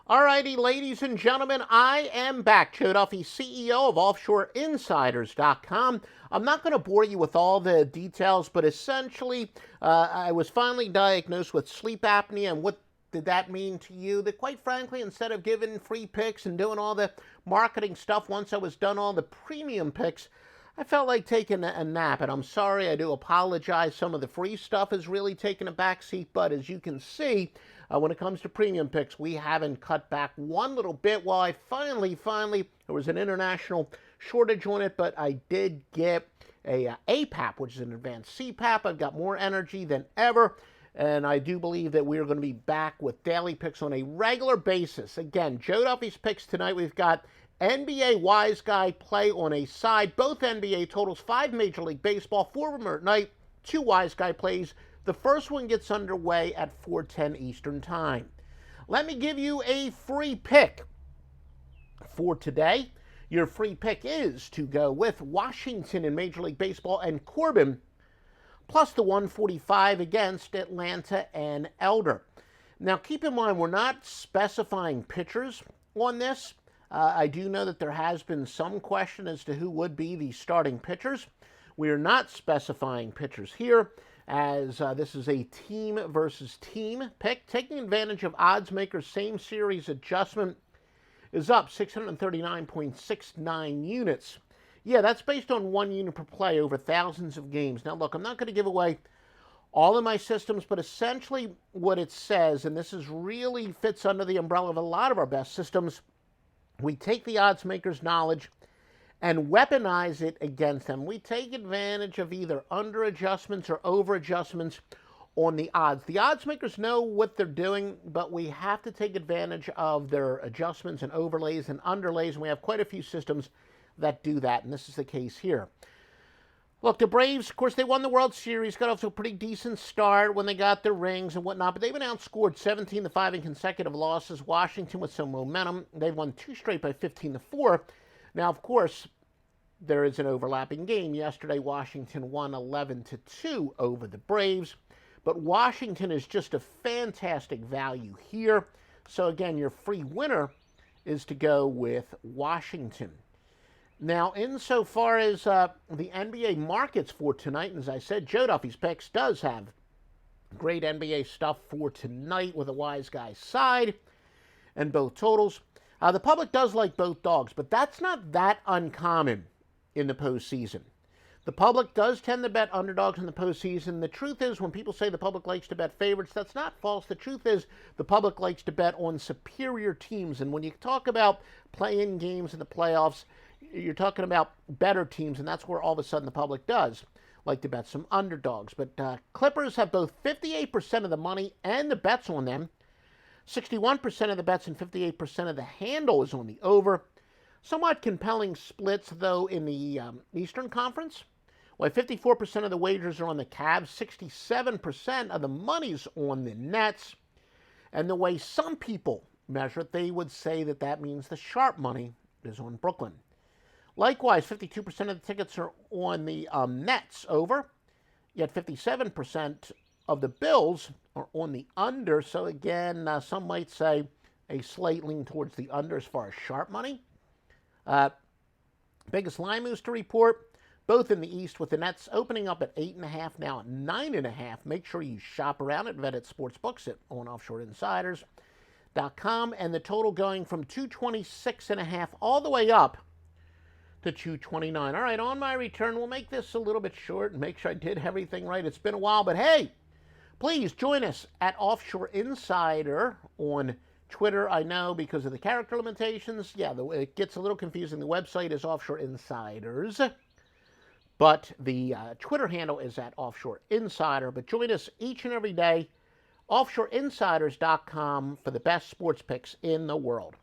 Alrighty, ladies and gentlemen, I am back. Joe Duffy, CEO of OffshoreInsiders.com. I'm not going to bore you with all the details, but essentially, I was finally diagnosed with sleep apnea. And what did that mean to you? That quite frankly, instead of giving free picks and doing all the marketing stuff, once I was done all the premium picks, I felt like taking a nap. And I'm sorry, I do apologize. Some of the free stuff has really taken a backseat, but as you can see, when it comes to premium picks, we haven't cut back one little bit. Well, I finally, there was an international shortage on it, but I did get a APAP, which is an advanced CPAP. I've got more energy than ever, and I do believe that we are going to be back with daily picks on a regular basis. Again, Joe Duffy's picks tonight. We've got NBA Wise Guy play on a side. Both NBA totals, 5 Major League Baseball, 4 of them are at night, 2 Wise Guy plays. The first one gets underway at 4:10 Eastern Time. Let me give you a free pick for today. Your free pick is to go with Washington in Major League Baseball and Corbin, plus the 145 against Atlanta and Elder. Now, keep in mind, we're not specifying pitchers on this. I do know that there has been some question as to who would be the starting pitchers. We are not specifying pitchers here, as this is a team versus team pick. Taking advantage of odds makers, same series adjustment is up 639.69 units. Yeah, that's based on 1 unit per play over thousands of games. Now, look, I'm not going to give away all of my systems, but essentially what it says, and this is really fits under the umbrella of a lot of our best systems, we take the odds makers' knowledge and weaponize it against them. We take advantage of either under adjustments or over adjustments on the odds. The odds makers know what they're doing, but we have to take advantage of their adjustments and overlays and underlays, and we have quite a few systems that do that, and this is the case here. Look, the Braves, of course, they won the World Series, got off to a pretty decent start when they got their rings and whatnot, but they've been outscored 17-5 in consecutive losses. Washington with some momentum. They've won 2 straight by 15-4. Now, of course, there is an overlapping game. Yesterday, Washington won 11-2 over the Braves, but Washington is just a fantastic value here. So again, your free winner is to go with Washington. Now, insofar as the NBA markets for tonight, and as I said, Joe Duffy's Picks does have great NBA stuff for tonight with a Wise Guy side and both totals. The public does like both dogs, but that's not that uncommon in the postseason. The public does tend to bet underdogs in the postseason. The truth is, when people say the public likes to bet favorites, that's not false. The truth is, the public likes to bet on superior teams. And when you talk about play-in games in the playoffs, you're talking about better teams, and that's where all of a sudden the public does like to bet some underdogs. But Clippers have both 58% of the money and the bets on them. 61% of the bets and 58% of the handle is on the over. Somewhat compelling splits, though, in the Eastern Conference. While 54% of the wagers are on the Cavs, 67% of the money's on the Nets. And the way some people measure it, they would say that that means the sharp money is on Brooklyn. Likewise, 52% of the tickets are on the Nets over, yet 57% of the bills are on the under. So again, some might say a slight lean towards the under as far as sharp money. Biggest line moves to report, both in the East, with the Nets opening up at 8.5, now at 9.5. Make sure you shop around at Vetted Sportsbooks on OffshoreInsiders.com, and the total going from 226.5 all the way up to 229. All right, on my return, we'll make this a little bit short and make sure I did everything right. It's been a while, but hey, please join us at Offshore Insider on Twitter. I know because of the character limitations, it gets a little confusing. The website is Offshore Insiders, but the Twitter handle is at Offshore Insider. But join us each and every day, OffshoreInsiders.com, for the best sports picks in the world.